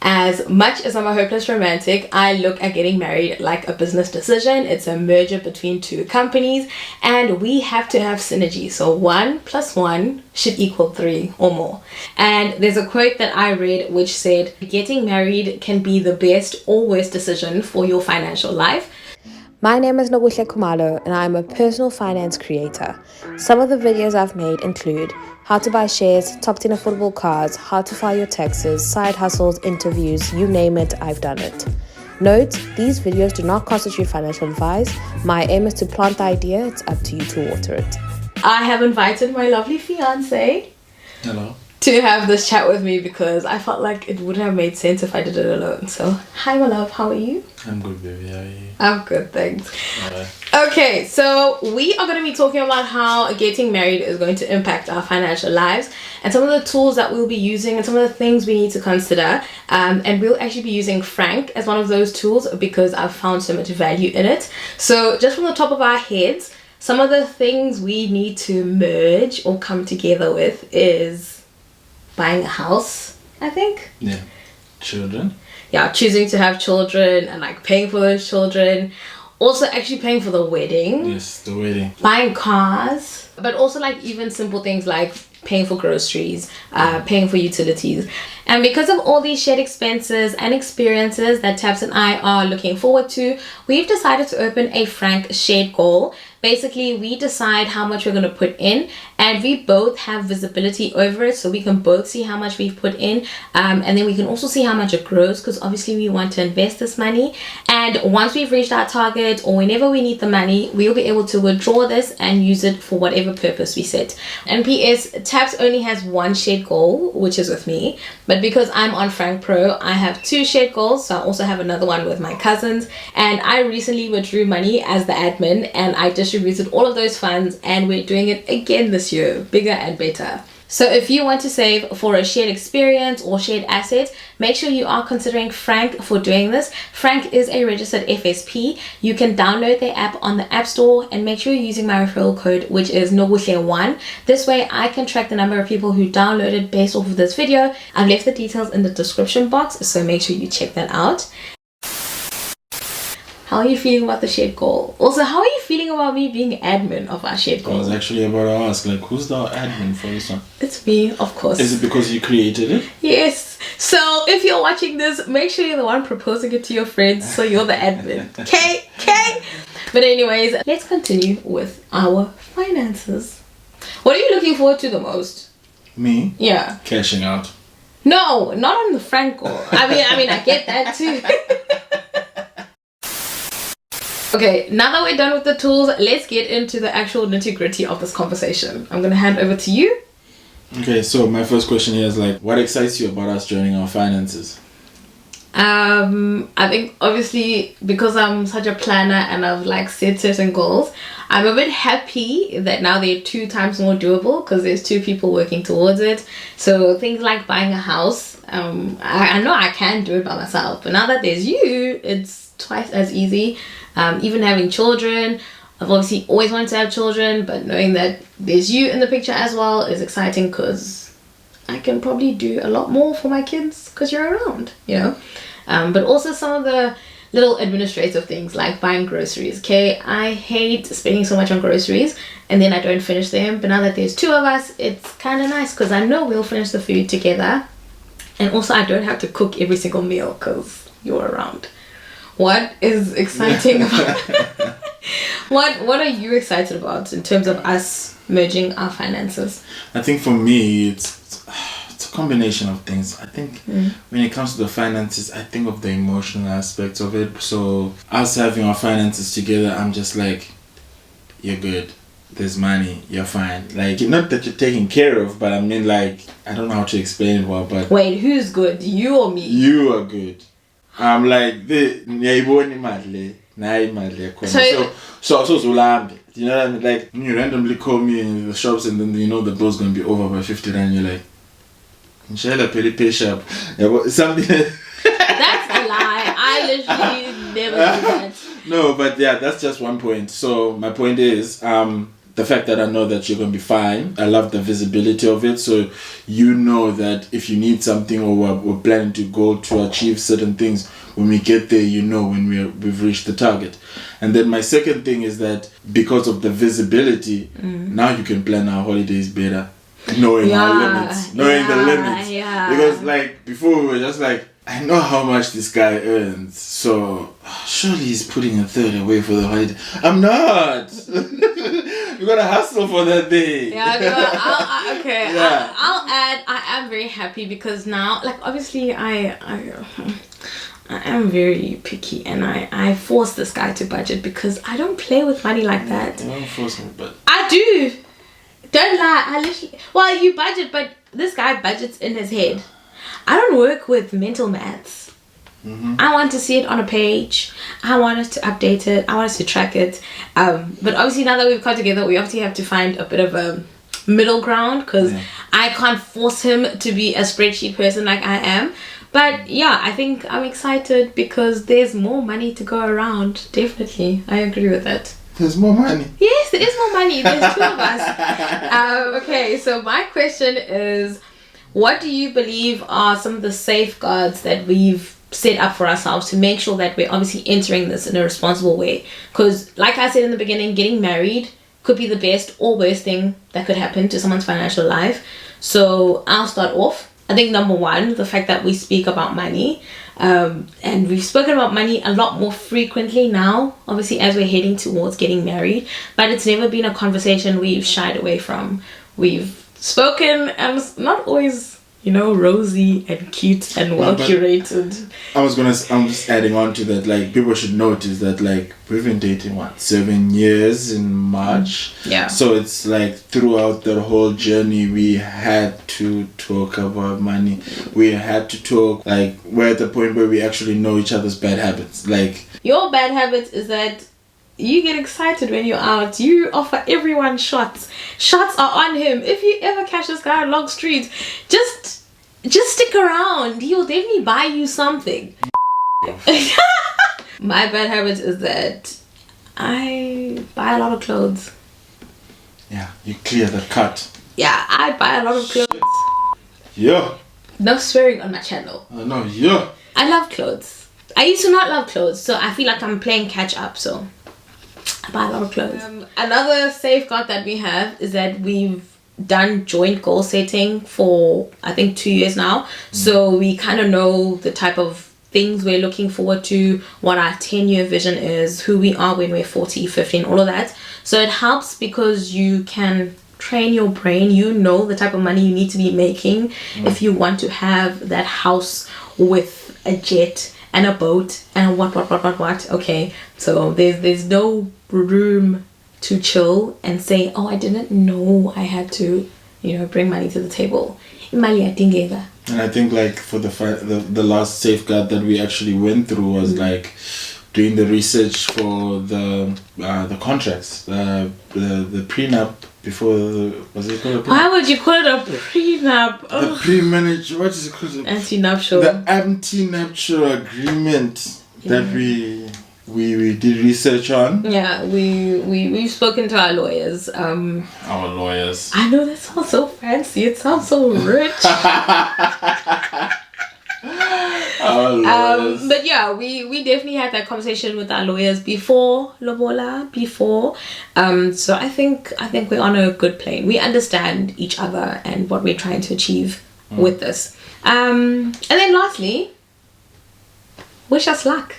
As much as I'm a hopeless romantic, I look at getting married like a business decision. It's a merger between two companies, and we have to have synergy. So 1 + 1 should equal 3 or more. And there's a quote that I read which said, getting married can be the best or worst decision for your financial life. My name is Nokuhle and I'm a personal finance creator. Some of the videos I've made include how to buy shares, top 10 affordable cars, how to file your taxes, side hustles, interviews, you name it, I've done it. Note, these videos do not constitute financial advice. My aim is to plant the idea, it's up to you to water it. I have invited my lovely fiancé. Hello. To have this chat with me because I felt like it wouldn't have made sense if I did it alone. So, hi my love, how are you? I'm good, baby. How are you? I'm good, thanks. Alright. Okay, so we are going to be talking about how getting married is going to impact our financial lives and some of the tools that we'll be using and some of the things we need to consider. And we'll actually be using Franc as one of those tools because I've found so much value in it. So just from the top of our heads, some of the things we need to merge or come together with is buying a house, I think. Yeah. Children. Yeah, choosing to have children and like paying for those children. Also actually paying for the wedding. Yes, the wedding. Buying cars. But also like even simple things like paying for groceries, paying for utilities. And because of all these shared expenses and experiences that Tabs and I are looking forward to, we've decided to open a Franc Shared Goal. Basically, we decide how much we're going to put in and we both have visibility over it so we can both see how much we've put in and then we can also see how much it grows because obviously we want to invest this money. And once we've reached our target or whenever we need the money, we'll be able to withdraw this and use it for whatever purpose we set. And PS, Tabs only has one shared goal, which is with me. But because I'm on Franc Pro, I have 2 shared goals. So I also have another one with my cousins. And I recently withdrew money as the admin and I distributed all of those funds and we're doing it again this year, bigger and better. So if you want to save for a shared experience or shared asset, make sure you are considering Franc for doing this. Franc is a registered FSP. You can download their app on the App Store and make sure you're using my referral code, which is Nokuhle1. This way I can track the number of people who downloaded based off of this video. I've left the details in the description box, so make sure you check that out. How are you feeling about the shared goal? Also, how are you feeling about me being admin of our shared goal? I was actually about to ask, like, who's the admin for this one? It's me, of course. Is it because you created it? Yes. So if you're watching this, make sure you're the one proposing it to your friends so you're the admin. Okay? But anyways, let's continue with our finances. What are you looking forward to the most? Me? Yeah. Cashing out. No, not on the Franc goal. I mean, I get that too. Okay, now that we're done with the tools, let's get into the actual nitty-gritty of this conversation. I'm going to hand over to you. Okay, so my first question here is like, what excites you about us joining our finances? I think obviously because I'm such a planner and I've like set certain goals, I'm a bit happy that now they're 2 times more doable because there's 2 people working towards it. So things like buying a house, I know I can do it by myself, but now that there's you, it's twice as easy. Even having children, I've obviously always wanted to have children, but knowing that there's you in the picture as well is exciting because I can probably do a lot more for my kids because you're around, you know. But also some of the little administrative things like buying groceries. Okay, I hate spending so much on groceries and then I don't finish them, but now that there's 2 of us, it's kind of nice because I know we'll finish the food together and also I don't have to cook every single meal because you're around. What is exciting about what are you excited about in terms of us merging our finances? I think for me, it's a combination of things. I think when it comes to the finances, I think of the emotional aspects of it. So us having our finances together, I'm just like, you're good. There's money. You're fine. Like, not that you're taken care of, but I mean, like, I don't know how to explain it well, but... Wait, who's good? You or me? You are good. I'm like, so Zulambi. You know what I mean? Like, when you randomly call me in the shops and then you know the bill's going to be over by 50 rand, you're like, Inshallah, pay shop. Something. That's a lie. I literally never do that. No, but yeah, that's just one point. So my point is, the fact that I know that you're going to be fine. I love the visibility of it. So you know that if you need something or we're planning to go to achieve certain things, when we get there, you know when we've reached the target. And then my second thing is that because of the visibility, now you can plan our holidays better. Knowing our limits. Knowing the limits. Yeah. Because like before we were just like, I know how much this guy earns, so surely he's putting a third away for the holiday. I'm not. You gotta hustle for that thing. Yeah, no, okay. Yeah. I'll add. I am very happy because now, like, obviously, I am very picky, and I force this guy to budget because I don't play with money like that. You don't force me, but I do. Don't lie. I literally. Well, you budget, but this guy budgets in his head. I don't work with mental maths. I want to see it on a page. I want us to update it. I want us to track it. But obviously now that we've come together, we obviously have to find a bit of a middle ground because I can't force him to be a spreadsheet person like I am. But yeah, I think I'm excited because there's more money to go around. Definitely. I agree with that. There's more money. Yes, there is more money. There's 2 of us. Okay, so my question is, what do you believe are some of the safeguards that we've set up for ourselves to make sure that we're obviously entering this in a responsible way? Because like I said in the beginning, getting married could be the best or worst thing that could happen to someone's financial life. So I'll start off. I think number 1, the fact that we speak about money. And we've spoken about money a lot more frequently now, obviously as we're heading towards getting married. But it's never been a conversation we've shied away from. We've spoken, and it's not always, rosy and cute and well curated. I'm just adding on to that, like, people should notice that, like, we've been dating 7 years in March. Yeah. So it's like throughout the whole journey we had to talk about money. We had to talk, like, we're at the point where we actually know each other's bad habits. Like, your bad habit is that you get excited when you're out. You offer everyone shots. Shots are on him. If you ever catch this guy on Long Street, just stick around. He'll definitely buy you something. My bad habit is that I buy a lot of clothes. Yeah, you clear the cut. Yeah, I buy a lot of clothes. Yeah. No swearing on my channel. I know, yeah. I love clothes. I used to not love clothes, so I feel like I'm playing catch up, so I buy a lot of clothes. Another safeguard that we have is that we've done joint goal setting for I think 2 years now. So we kind of know the type of things we're looking forward to, what our 10-year vision is, who we are when we're 40, 15, all of that. So it helps because you can train your brain. You know the type of money you need to be making if you want to have that house with a jet and a boat and what. Okay, so there's no room to chill and say, oh, I didn't know I had to, bring money to the table. And I think, like, for the last safeguard that we actually went through was like doing the research for the contracts, the prenup before was it called a prenup? Why would you call it a prenup? The pre-managed, what is it called? Anti-nuptial. The anti-nuptial agreement that we did research on. Yeah, we've spoken to our lawyers. Our lawyers. I know that sounds so fancy. It sounds so rich. Our lawyers. But yeah, we definitely had that conversation with our lawyers before Lobola. So I think we're on a good plane. We understand each other and what we're trying to achieve with this. And then lastly, wish us luck.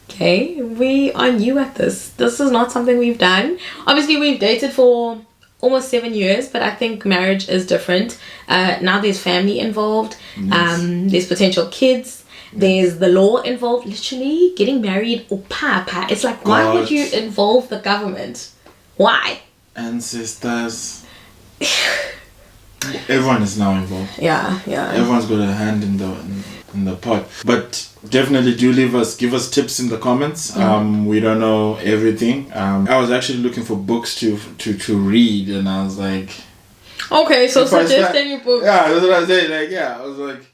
Okay, we are new at this. This is not something we've done. Obviously, we've dated for almost 7 years, but I think marriage is different. Now there's family involved. Yes. There's potential kids. There's the law involved. Literally, getting married. It's like, why would you involve the government? Why? Ancestors. Everyone is now involved. Yeah. Everyone's got a hand in the pot. But definitely do give us tips in the comments. We don't know everything. I was actually looking for books to read, and I was like, okay, so suggest any books. Yeah, that's what I was saying. Like, yeah, I was like,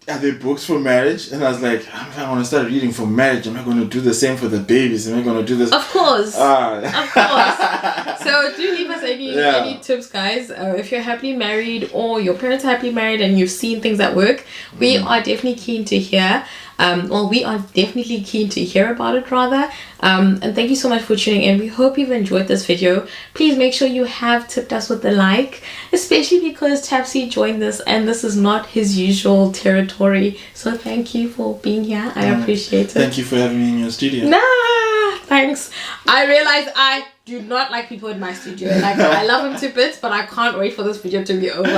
are there books for marriage? And I was like, if I want to start reading for marriage, am I going to do the same for the babies? Am I going to do this? Of course. Of course. So do leave us any tips, guys. If you're happily married or your parents are happily married and you've seen things at work, we are definitely keen to hear. We are definitely keen to hear about it rather. And thank you so much for tuning in. We hope you've enjoyed this video. Please make sure you have tipped us with a like, especially because Tapsy joined this and this is not his usual territory. So thank you for being here. I appreciate it. Thank you for having me in your studio. Nah, thanks. I realized I do not like people in my studio. Like, I love him to bits, but I can't wait for this video to be over.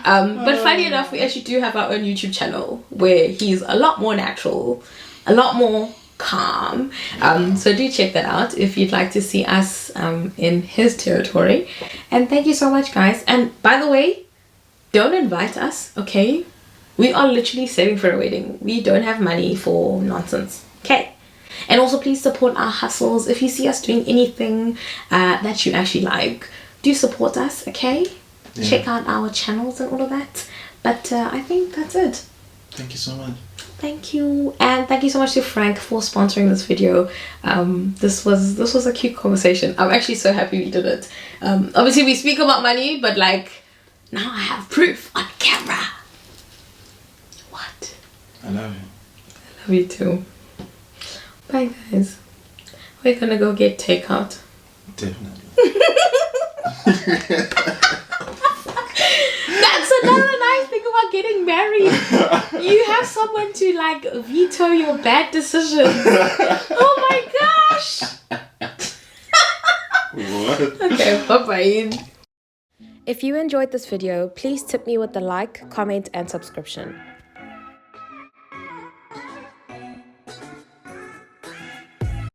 But funny enough, we actually do have our own YouTube channel where he's a lot more natural, a lot more calm. So do check that out if you'd like to see us in his territory. And thank you so much, guys. And by the way, don't invite us, okay? We are literally saving for a wedding. We don't have money for nonsense, okay? And also please support our hustles. If you see us doing anything that you actually like, do support us, okay? Yeah. Check out our channels and all of that. But I think that's it. Thank you so much. Thank you. And thank you so much to Frank for sponsoring this video. This was a cute conversation. I'm actually so happy we did it. Obviously we speak about money, but like now I have proof on camera. What? I love you. I love you too. Bye guys. We're gonna go get takeout. Definitely. That's another nice thing about getting married. You have someone to like veto your bad decisions. Oh my gosh. What? Okay, bye-bye. If you enjoyed this video, please tip me with a like, comment and subscription.